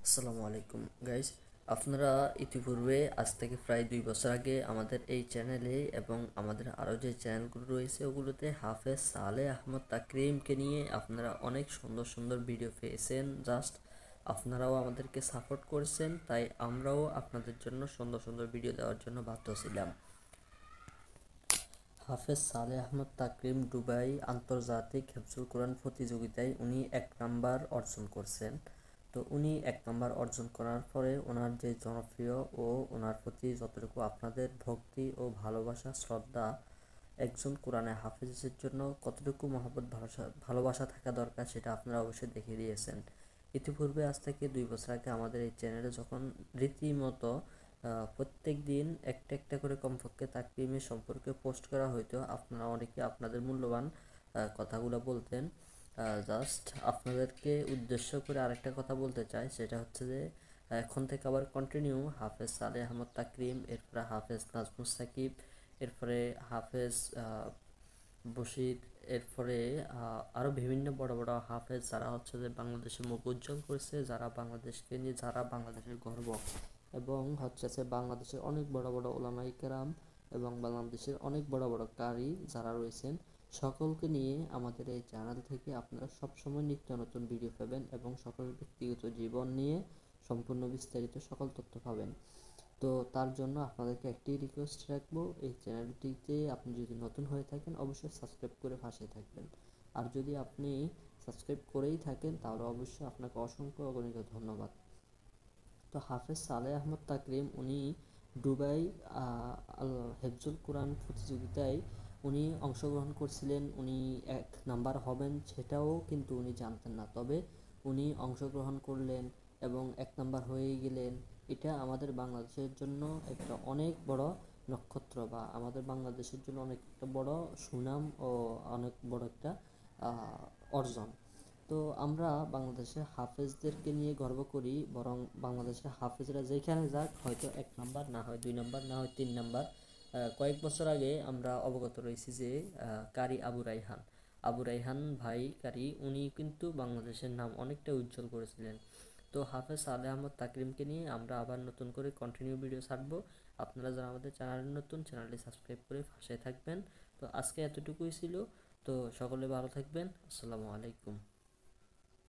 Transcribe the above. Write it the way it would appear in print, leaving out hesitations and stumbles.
আসসালামু আলাইকুম গাইস। আপনারা ইতিপূর্বে আজ থেকে প্রায় 2 বছর আগে আমাদের এই চ্যানেলে এবং আমাদের আরও যে চ্যানেলগুলো রয়েছে ওগুলোতে হাফেজ সালেহ আহমদ তাকরিমকে নিয়ে আপনারা অনেক সুন্দর সুন্দর ভিডিও পেয়েছেন। জাস্ট আপনারাও আমাদেরকে সাপোর্ট করেছেন, তাই আমরাও আপনাদের জন্য সুন্দর সুন্দর ভিডিও দেওয়ার জন্য বাধ্য ছিলাম। হাফেজ সালেহ আহমদ তাকরিম দুবাই আন্তর্জাতিক হেফজুল কোরআন প্রতিযোগিতায় উনি 1 নাম্বার অর্জন করছেন। তো উনি 1 নাম্বার অর্জন করার পরে ওনার যে জনপ্রিয় ও ওনার প্রতি যতটুকু আপনাদের ভক্তি ও ভালোবাসা শ্রদ্ধা, একজন কোরআনে হাফেজের জন্য কতটুকু মহব্বত ভালোবাসা থাকা দরকার সেটা আপনারা অবশ্যই দেখিয়ে দিয়েছেন। ইতিপূর্বে আজ থেকে 2 বছর আগে আমাদের এই চ্যানেলে যখন রীতিমতো প্রত্যেক দিন একটা একটা করে কমপক্ষে তাকরিমের সম্পর্কে পোস্ট করা হইতো, আপনারা অনেকে আপনাদের মূল্যবান কথাগুলো বলতেন। জাস্ট আপনাদেরকে উদ্দেশ্য করে আরেকটা কথা বলতে চাই, সেটা হচ্ছে যে এখন থেকে আবার কন্টিনিউ হাফেজ সালেহ আহমদ তাকরিম, এরপরে হাফেজ নাজমুস সাকিব, এরপরে হাফেজ বশির, এরপরে আরও বিভিন্ন বড় বড় হাফেজ যারা হচ্ছে যে বাংলাদেশের মুখ উজ্জ্বল করেছে, যারা বাংলাদেশকে নিয়ে, যারা বাংলাদেশের গর্ব, এবং হচ্ছে যে বাংলাদেশের অনেক বড় বড় ওলামায়ে কেরাম এবং বাংলাদেশের অনেক বড় বড় কারি যারা রয়েছেন, সকলকে নিয়ে আমাদের এই চ্যানেল থেকে আপনারা সবসময় নিত্য নতুন ভিডিও পাবেন এবং সকলের ব্যক্তিগত জীবন নিয়ে সম্পূর্ণ বিস্তারিত সকল তথ্য পাবেন। তো তার জন্য আপনাদেরকে একটি রিকোয়েস্ট রাখবো, এই চ্যানেলটিতে আপনি যদি নতুন হয়ে থাকেন অবশ্যই সাবস্ক্রাইব করে পাশে থাকবেন। আর যদি আপনি সাবস্ক্রাইব করেই থাকেন তাহলে অবশ্যই আপনাকে অসংখ্য অগণিত ধন্যবাদ। তো হাফেজ সালেহ আহমদ তাকরিম উনি দুবাই হেফজুল কোরআন প্রতিযোগিতায় উনি অংশগ্রহণ করছিলেন। উনি 1 নাম্বার হবেন সেটাও কিন্তু উনি জানতেন না, তবে উনি অংশগ্রহণ করলেন এবং 1 নাম্বার হয়েই গেলেন। এটা আমাদের বাংলাদেশের জন্য একটা অনেক বড় নক্ষত্র, বা আমাদের বাংলাদেশের জন্য অনেক একটা বড় সুনাম ও অনেক বড় একটা অর্জন। তো আমরা বাংলাদেশের হাফেজদেরকে নিয়ে গর্ব করি, বরং বাংলাদেশের হাফেজরা যেখানে যাক, হয়তো 1 নাম্বার না হয় 2 নাম্বার না হয় 3 নাম্বার। কয়েক বছর আগে আমরা অবগত রয়েছি যে কারি আবু রাইহান ভাই কারি উনি কিন্তু বাংলাদেশের নাম অনেকটা উজ্জ্বল করেছিলেন। তো হাফেজ সালেহ আহমদ তাকরিমকে নিয়ে আমরা আবার নতুন করে কন্টিনিউ ভিডিও ছাড়বো। আপনারা যারা আমাদের চ্যানেলে নতুন, চ্যানেলটি সাবস্ক্রাইব করে পাশে থাকবেন। তো আজকে এতটুকুই ছিল। তো সকলে ভালো থাকবেন। আসসালামু আলাইকুম।